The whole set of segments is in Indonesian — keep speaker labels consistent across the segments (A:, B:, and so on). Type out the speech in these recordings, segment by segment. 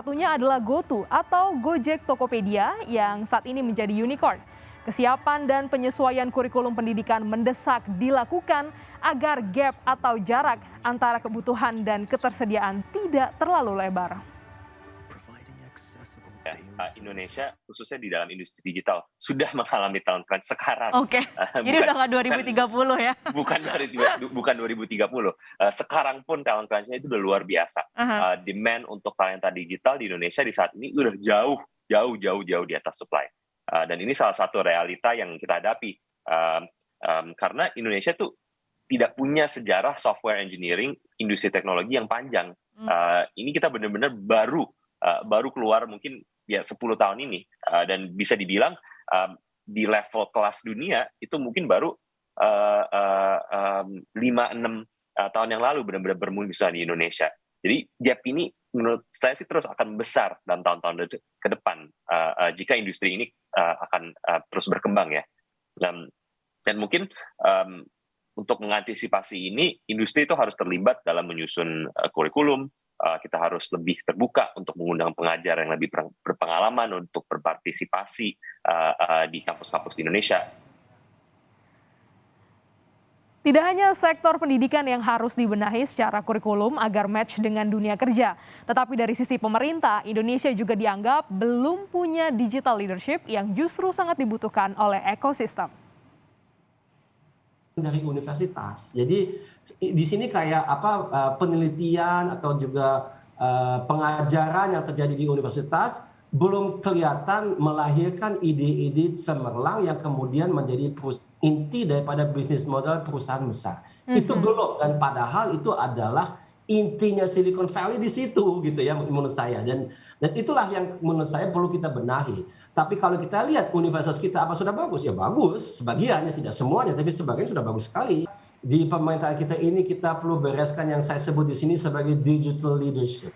A: Satunya adalah GoTo atau Gojek Tokopedia yang saat ini menjadi unicorn. Kesiapan dan penyesuaian kurikulum pendidikan mendesak dilakukan agar gap atau jarak antara kebutuhan dan ketersediaan tidak terlalu lebar.
B: Ya, Indonesia khususnya di dalam industri digital sudah mengalami tahun crunch sekarang,
C: Oke, jadi
B: bukan
C: udah nggak
B: bukan
C: 2030 ya?
B: bukan 2030. Sekarang pun talent crunch-nya itu udah luar biasa.
C: Aha.
B: Demand untuk talenta digital di Indonesia di saat ini udah jauh di atas supply. Dan ini salah satu realita yang kita hadapi. Karena Indonesia tuh tidak punya sejarah software engineering, industri teknologi yang panjang. Ini kita benar-benar baru keluar mungkin ya 10 tahun ini, dan bisa dibilang di level kelas dunia itu mungkin baru 5-6 tahun yang lalu benar-benar bermunculan di Indonesia. Jadi gap ini menurut saya sih terus akan besar dalam tahun-tahun ke depan jika industri ini akan terus berkembang ya. Dan mungkin untuk mengantisipasi ini, industri itu harus terlibat dalam menyusun kurikulum. Kita harus lebih terbuka untuk mengundang pengajar yang lebih berpengalaman untuk berpartisipasi di kampus-kampus di Indonesia.
A: Tidak hanya sektor pendidikan yang harus dibenahi secara kurikulum agar match dengan dunia kerja, tetapi dari sisi pemerintah, Indonesia juga dianggap belum punya digital leadership yang justru sangat dibutuhkan oleh ekosistem.
D: Dari universitas, jadi di sini kayak penelitian atau juga pengajaran yang terjadi di universitas belum kelihatan melahirkan ide-ide cemerlang yang kemudian menjadi inti daripada bisnis model perusahaan besar. Itu belum, dan padahal itu adalah intinya Silicon Valley di situ gitu ya menurut saya, dan itulah yang menurut saya perlu kita benahi. Tapi kalau kita lihat universitas kita apa sudah bagus? Ya bagus, sebagiannya, tidak semuanya, tapi sebagian sudah bagus sekali. Di pemerintahan kita ini kita perlu bereskan yang saya sebut di sini sebagai digital leadership.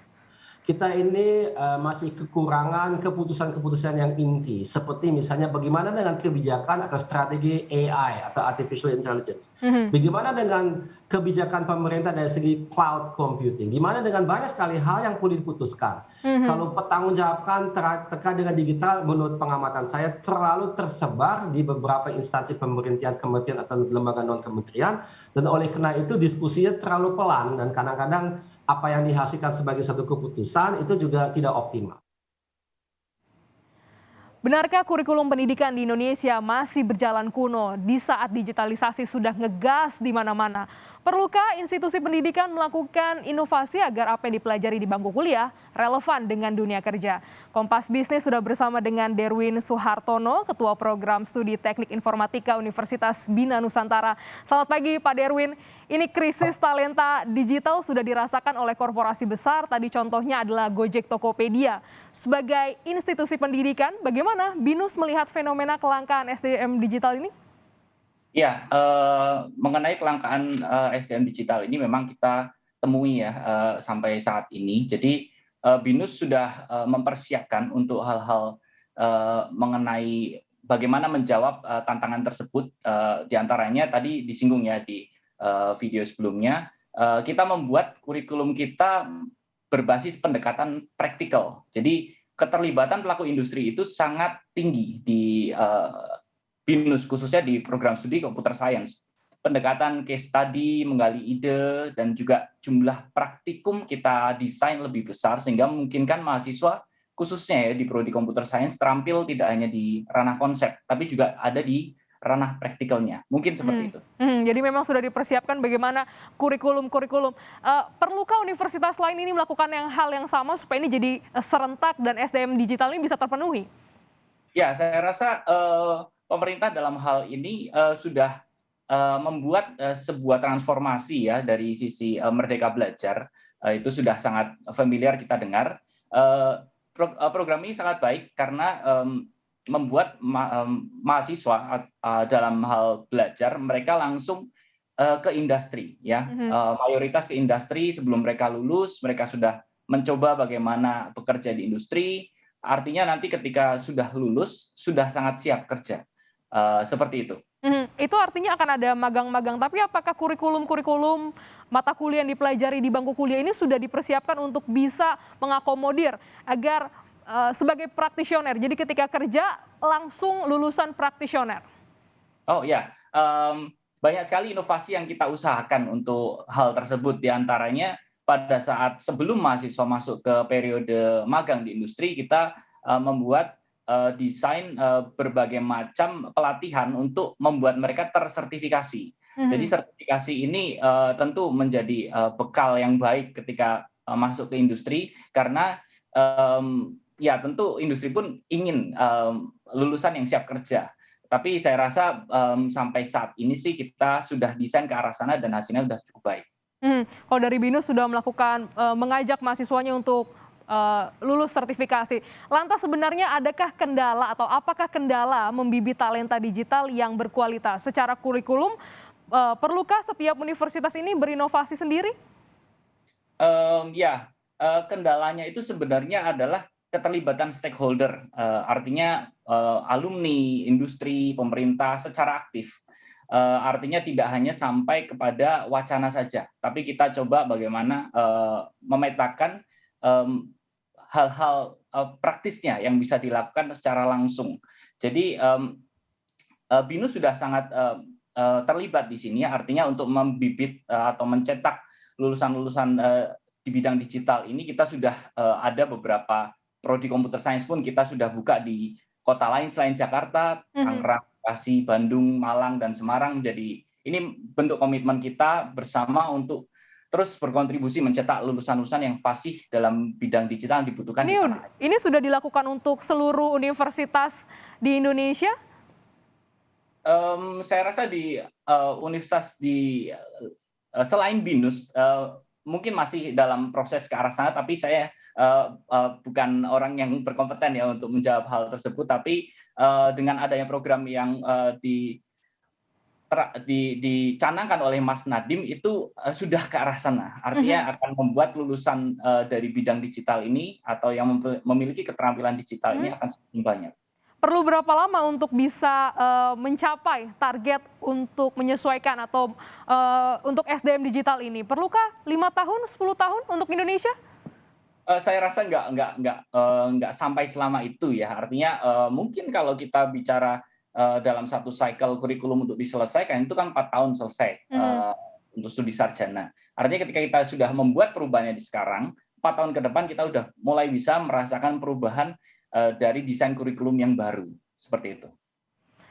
D: Kita ini masih kekurangan keputusan-keputusan yang inti, seperti misalnya bagaimana dengan kebijakan atau strategi AI atau artificial intelligence, bagaimana dengan kebijakan pemerintah dari segi cloud computing, gimana dengan banyak sekali hal yang perlu diputuskan. Kalau pertanggungjawabkan terkait dengan digital, menurut pengamatan saya terlalu tersebar di beberapa instansi pemerintahan, kementerian atau lembaga non kementerian, dan oleh karena itu diskusinya terlalu pelan dan kadang-kadang apa yang dihasilkan sebagai satu keputusan itu juga tidak optimal.
A: Benarkah kurikulum pendidikan di Indonesia masih berjalan kuno di saat digitalisasi sudah ngegas di mana-mana? Perlukah institusi pendidikan melakukan inovasi agar apa yang dipelajari di bangku kuliah relevan dengan dunia kerja? Kompas Bisnis sudah bersama dengan Derwin Suhartono, Ketua Program Studi Teknik Informatika Universitas Bina Nusantara. Selamat pagi Pak Derwin. Ini krisis talenta digital sudah dirasakan oleh korporasi besar, tadi contohnya adalah Gojek Tokopedia. Sebagai institusi pendidikan, bagaimana BINUS melihat fenomena kelangkaan SDM digital ini?
E: Ya, mengenai kelangkaan SDM digital ini memang kita temui ya sampai saat ini. Jadi BINUS sudah mempersiapkan untuk hal-hal mengenai bagaimana menjawab tantangan tersebut. Diantaranya tadi disinggung ya di video sebelumnya, kita membuat kurikulum kita berbasis pendekatan praktikal. Jadi keterlibatan pelaku industri itu sangat tinggi di BINUS, khususnya di program studi Computer Science. Pendekatan case study, menggali ide, dan juga jumlah praktikum kita desain lebih besar sehingga memungkinkan mahasiswa khususnya ya di prodi Computer Science terampil tidak hanya di ranah konsep, tapi juga ada di ranah praktikalnya. Mungkin seperti itu.
A: Jadi memang sudah dipersiapkan bagaimana kurikulum-kurikulum. Perlukah universitas lain ini melakukan hal yang sama supaya ini jadi serentak dan SDM digital ini bisa terpenuhi?
E: Ya, saya rasa pemerintah dalam hal ini sudah membuat sebuah transformasi ya dari sisi Merdeka Belajar. Itu sudah sangat familiar kita dengar. Program ini sangat baik karena membuat mahasiswa dalam hal belajar mereka langsung ke industri ya. Mayoritas ke industri sebelum mereka lulus, mereka sudah mencoba bagaimana bekerja di industri. Artinya nanti ketika sudah lulus sudah sangat siap kerja. Seperti itu.
A: Itu artinya akan ada magang-magang, tapi apakah kurikulum-kurikulum mata kuliah yang dipelajari di bangku kuliah ini sudah dipersiapkan untuk bisa mengakomodir agar sebagai praktisioner, jadi ketika kerja langsung lulusan praktisioner?
E: Oh ya, banyak sekali inovasi yang kita usahakan untuk hal tersebut. Di antaranya pada saat sebelum mahasiswa masuk ke periode magang di industri, kita membuat desain berbagai macam pelatihan untuk membuat mereka tersertifikasi. Jadi sertifikasi ini tentu menjadi bekal yang baik ketika masuk ke industri, karena ya tentu industri pun ingin lulusan yang siap kerja. Tapi saya rasa sampai saat ini sih kita sudah desain ke arah sana dan hasilnya sudah cukup baik.
A: Kalau dari BINUS sudah melakukan mengajak mahasiswanya untuk lulus sertifikasi. Lantas sebenarnya adakah kendala atau apakah kendala membibit talenta digital yang berkualitas? Secara kurikulum, perlukah setiap universitas ini berinovasi sendiri?
E: Ya, kendalanya itu sebenarnya adalah keterlibatan stakeholder, artinya alumni, industri, pemerintah secara aktif. Artinya tidak hanya sampai kepada wacana saja, tapi kita coba bagaimana memetakan hal-hal praktisnya yang bisa dilakukan secara langsung. Jadi BINUS sudah sangat terlibat di sini, artinya untuk membibit atau mencetak lulusan-lulusan di bidang digital ini kita sudah ada beberapa prodi computer science pun kita sudah buka di kota lain selain Jakarta, Tangerang, Bekasi, Bandung, Malang, dan Semarang. Jadi ini bentuk komitmen kita bersama untuk terus berkontribusi mencetak lulusan-lulusan yang fasih dalam bidang digital yang dibutuhkan di tanah air.
A: Ini sudah dilakukan untuk seluruh universitas di Indonesia?
E: Saya rasa di universitas di selain BINUS mungkin masih dalam proses ke arah sana, tapi saya bukan orang yang berkompeten ya untuk menjawab hal tersebut. Tapi dengan adanya program yang dicanangkan oleh Mas Nadiem itu sudah ke arah sana. Artinya akan membuat lulusan dari bidang digital ini atau yang memiliki keterampilan digital ini akan semakin banyak.
A: Perlu berapa lama untuk bisa mencapai target untuk menyesuaikan atau untuk SDM digital ini? Perlukah 5 tahun, 10 tahun untuk Indonesia?
E: Saya rasa nggak sampai selama itu ya. Artinya mungkin kalau kita bicara dalam satu cycle kurikulum untuk diselesaikan itu kan 4 tahun selesai untuk studi sarjana. Artinya ketika kita sudah membuat perubahannya di sekarang, 4 tahun ke depan kita sudah mulai bisa merasakan perubahan dari desain kurikulum yang baru, seperti itu.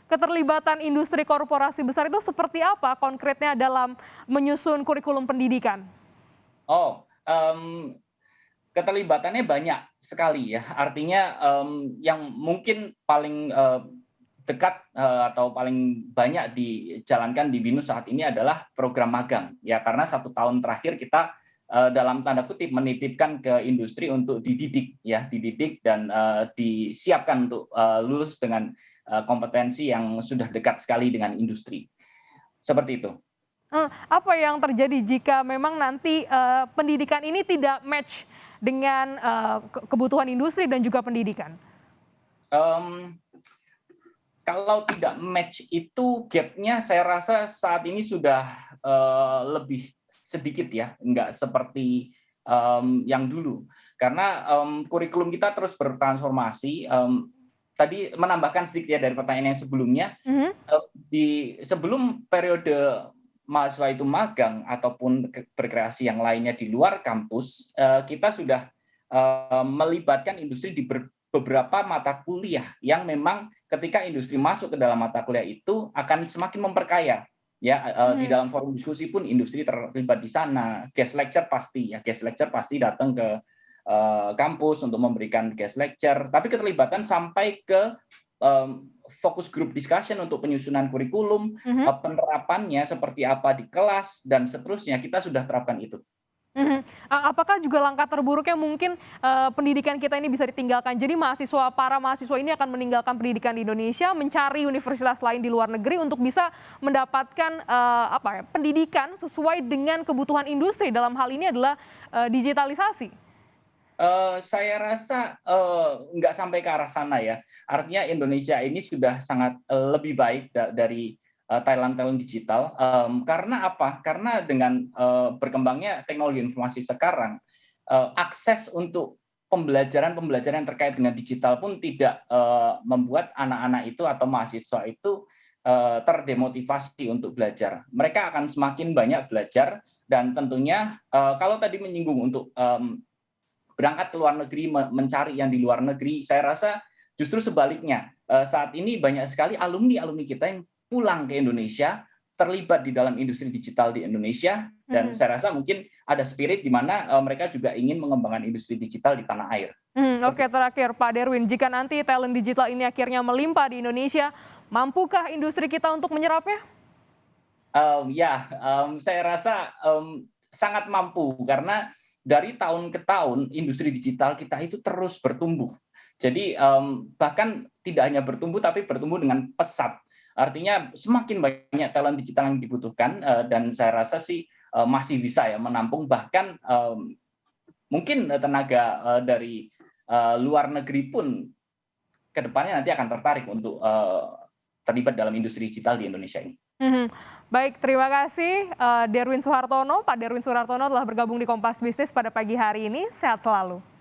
A: Keterlibatan industri korporasi besar itu seperti apa konkretnya dalam menyusun kurikulum pendidikan?
E: Keterlibatannya banyak sekali ya. Artinya yang mungkin paling dekat atau paling banyak dijalankan di BINUS saat ini adalah program magang. Ya, karena 1 tahun terakhir kita dalam tanda kutip menitipkan ke industri untuk dididik dan disiapkan untuk lulus dengan kompetensi yang sudah dekat sekali dengan industri. Seperti itu.
A: Apa yang terjadi jika memang nanti pendidikan ini tidak match dengan kebutuhan industri dan juga pendidikan?
E: Kalau tidak match itu gap-nya saya rasa saat ini sudah lebih sedikit ya, nggak seperti yang dulu. Karena kurikulum kita terus bertransformasi. Tadi menambahkan sedikit ya dari pertanyaan yang sebelumnya, sebelum periode mahasiswa itu magang ataupun berkreasi yang lainnya di luar kampus, kita sudah melibatkan industri di beberapa mata kuliah yang memang ketika industri masuk ke dalam mata kuliah itu akan semakin memperkaya. Ya, di dalam forum diskusi pun industri terlibat di sana. Guest lecture pasti datang ke kampus untuk memberikan guest lecture. Tapi keterlibatan sampai ke fokus group discussion untuk penyusunan kurikulum, penerapannya seperti apa di kelas dan seterusnya kita sudah terapkan itu.
A: Apakah juga langkah terburuknya mungkin pendidikan kita ini bisa ditinggalkan? Jadi para mahasiswa ini akan meninggalkan pendidikan di Indonesia, mencari universitas lain di luar negeri untuk bisa mendapatkan pendidikan sesuai dengan kebutuhan industri. Dalam hal ini adalah digitalisasi.
E: Saya rasa nggak sampai ke arah sana ya. Artinya Indonesia ini sudah sangat lebih baik dari talent digital. Karena apa? Karena dengan berkembangnya teknologi informasi sekarang, akses untuk pembelajaran yang terkait dengan digital pun tidak membuat anak-anak itu atau mahasiswa itu terdemotivasi untuk belajar. Mereka akan semakin banyak belajar, dan tentunya kalau tadi menyinggung untuk berangkat ke luar negeri, mencari yang di luar negeri, saya rasa justru sebaliknya. Saat ini banyak sekali alumni kita yang pulang ke Indonesia, terlibat di dalam industri digital di Indonesia, dan saya rasa mungkin ada spirit di mana mereka juga ingin mengembangkan industri digital di tanah air.
A: Oke, terakhir Pak Derwin, jika nanti talent digital ini akhirnya melimpah di Indonesia, mampukah industri kita untuk menyerapnya?
E: Saya rasa sangat mampu, karena dari tahun ke tahun industri digital kita itu terus bertumbuh. Jadi bahkan tidak hanya bertumbuh, tapi bertumbuh dengan pesat. Artinya semakin banyak talent digital yang dibutuhkan, dan saya rasa sih masih bisa ya menampung, bahkan mungkin tenaga dari luar negeri pun kedepannya nanti akan tertarik untuk terlibat dalam industri digital di Indonesia ini.
A: Baik, terima kasih Derwin Suhartono. Pak Derwin Suhartono telah bergabung di Kompas Bisnis pada pagi hari ini. Sehat selalu.